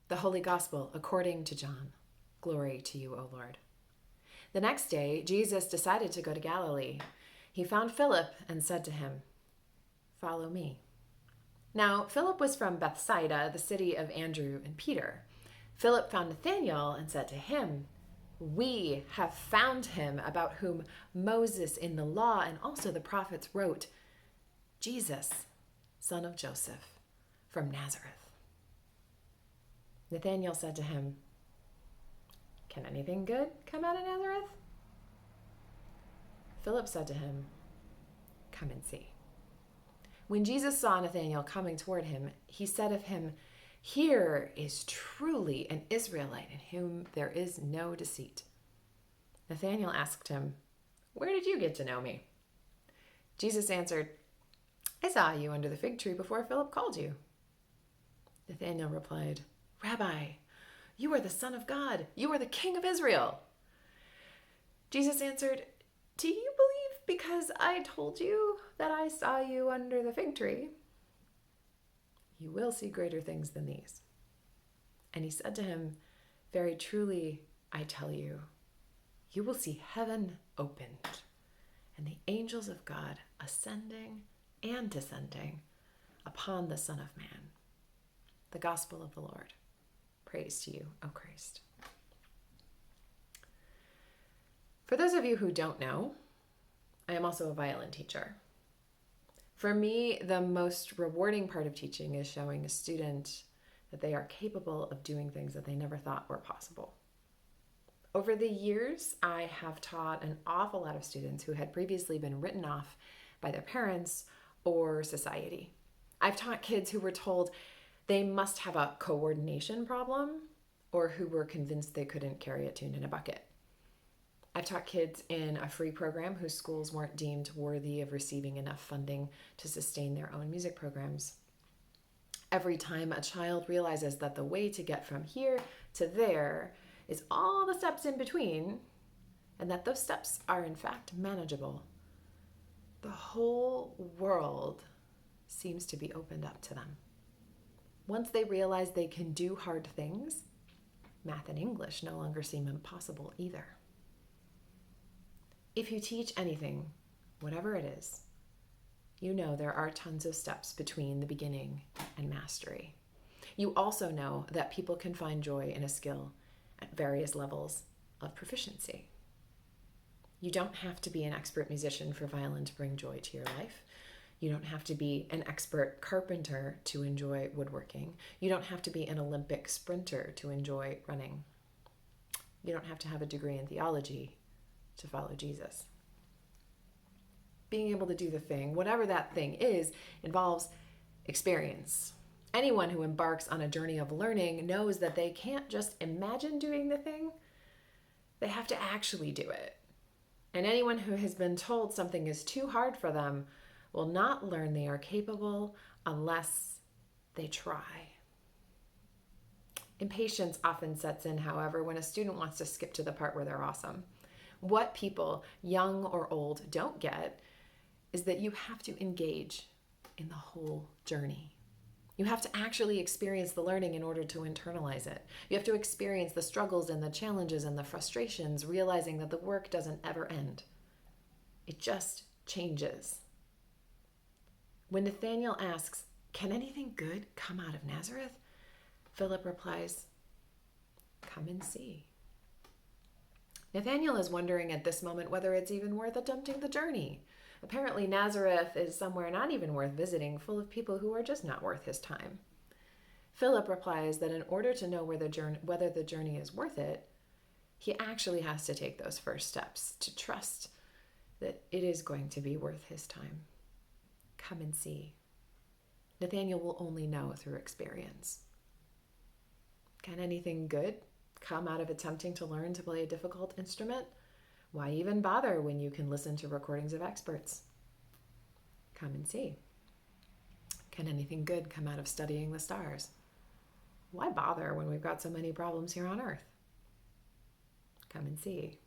The Holy Gospel according to John. Glory to you, O Lord. The next day, Jesus decided to go to Galilee. He found Philip and said to him, "Follow me." Now, Philip was from Bethsaida, the city of Andrew and Peter. Philip found Nathanael and said to him, "We have found him about whom Moses in the law and also the prophets wrote, Jesus, son of Joseph, from Nazareth." Nathanael said to him, "Can anything good come out of Nazareth?" Philip said to him, "Come and see." When Jesus saw Nathanael coming toward him, he said of him, "Here is truly an Israelite in whom there is no deceit." Nathanael asked him, "Where did you get to know me?" Jesus answered, "I saw you under the fig tree before Philip called you." Nathanael replied, "Rabbi, you are the Son of God. You are the King of Israel." Jesus answered, "Do you believe because I told you that I saw you under the fig tree? You will see greater things than these." And he said to him, "Very truly, I tell you, you will see heaven opened and the angels of God ascending and descending upon the Son of Man." The Gospel of the Lord. Praise to you, O Christ. For those of you who don't know, I am also a violin teacher. For me, the most rewarding part of teaching is showing a student that they are capable of doing things that they never thought were possible. Over the years, I have taught an awful lot of students who had previously been written off by their parents or society. I've taught kids who were told they must have a coordination problem or who were convinced they couldn't carry a tune in a bucket. I've taught kids in a free program whose schools weren't deemed worthy of receiving enough funding to sustain their own music programs. Every time a child realizes that the way to get from here to there is all the steps in between, and that those steps are in fact manageable, the whole world seems to be opened up to them. Once they realize they can do hard things, math and English no longer seem impossible either. If you teach anything, whatever it is, you know there are tons of steps between the beginning and mastery. You also know that people can find joy in a skill at various levels of proficiency. You don't have to be an expert musician for violin to bring joy to your life. You don't have to be an expert carpenter to enjoy woodworking. You don't have to be an Olympic sprinter to enjoy running. You don't have to have a degree in theology to follow Jesus. Being able to do the thing, whatever that thing is, involves experience. Anyone who embarks on a journey of learning knows that they can't just imagine doing the thing, they have to actually do it. And anyone who has been told something is too hard for them will not learn they are capable unless they try. Impatience often sets in, however, when a student wants to skip to the part where they're awesome. What people, young or old, don't get is that you have to engage in the whole journey. You have to actually experience the learning in order to internalize it. You have to experience the struggles and the challenges and the frustrations, realizing that the work doesn't ever end. It just changes. When Nathanael asks, "Can anything good come out of Nazareth?" Philip replies, "Come and see." Nathanael is wondering at this moment whether it's even worth attempting the journey. Apparently, Nazareth is somewhere not even worth visiting, full of people who are just not worth his time. Philip replies that in order to know whether the journey is worth it, he actually has to take those first steps to trust that it is going to be worth his time. Come and see. Nathanael will only know through experience. Can anything good come out of attempting to learn to play a difficult instrument? Why even bother when you can listen to recordings of experts? Come and see. Can anything good come out of studying the stars? Why bother when we've got so many problems here on Earth? Come and see.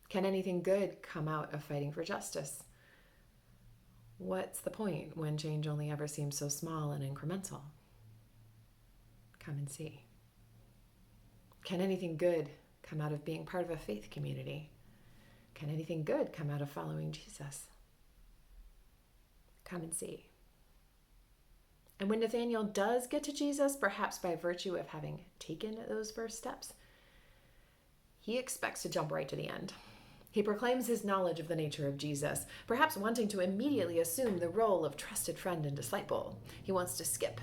Can anything good come out of fighting for justice? What's the point when change only ever seems so small and incremental? Come and see. Can anything good come out of being part of a faith community? Can anything good come out of following Jesus? Come and see. And when Nathanael does get to Jesus, perhaps by virtue of having taken those first steps, he expects to jump right to the end. He proclaims his knowledge of the nature of Jesus, perhaps wanting to immediately assume the role of trusted friend and disciple. He wants to skip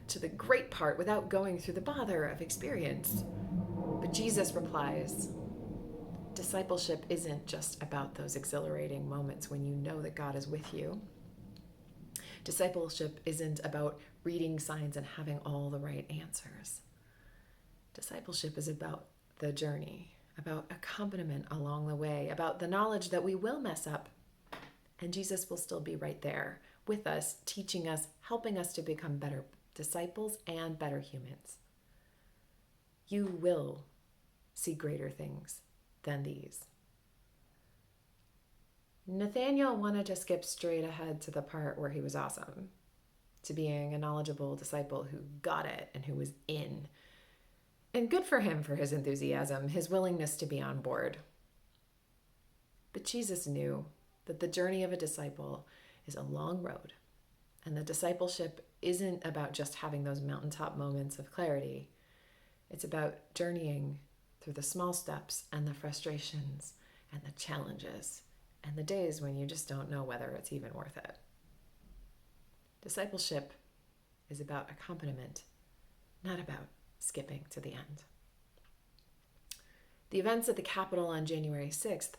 to the great part without going through the bother of experience. But Jesus replies, discipleship isn't just about those exhilarating moments when you know that God is with you. Discipleship isn't about reading signs and having all the right answers. Discipleship is about the journey, about accompaniment along the way, about the knowledge that we will mess up, and Jesus will still be right there with us, teaching us, helping us to become better disciples and better humans. You will see greater things than these. Nathanael wanted to skip straight ahead to the part where he was awesome, to being a knowledgeable disciple who got it and who was in. And good for him for his enthusiasm, his willingness to be on board. But Jesus knew that the journey of a disciple is a long road, and that discipleship isn't about just having those mountaintop moments of clarity. It's about journeying through the small steps and the frustrations and the challenges and the days when you just don't know whether it's even worth it. Discipleship is about accompaniment, not about skipping to the end. The events at the Capitol on January 6th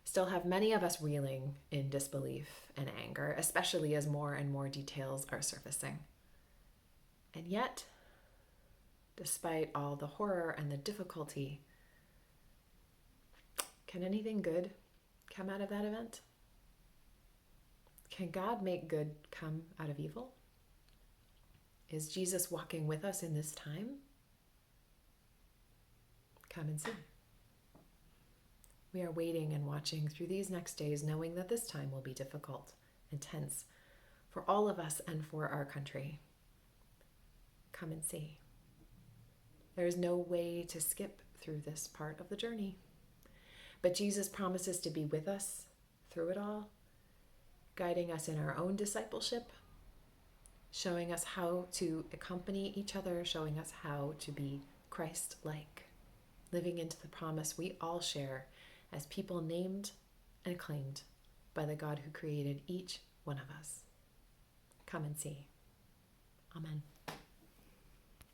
still have many of us reeling in disbelief and anger, especially as more and more details are surfacing. And yet, despite all the horror and the difficulty, can anything good come out of that event? Can God make good come out of evil? Is Jesus walking with us in this time? Come and see. We are waiting and watching through these next days, knowing that this time will be difficult, intense for all of us and for our country. Come and see. There is no way to skip through this part of the journey. But Jesus promises to be with us through it all, guiding us in our own discipleship, showing us how to accompany each other, showing us how to be Christ-like, living into the promise we all share as people named and claimed by the God who created each one of us. Come and see. Amen.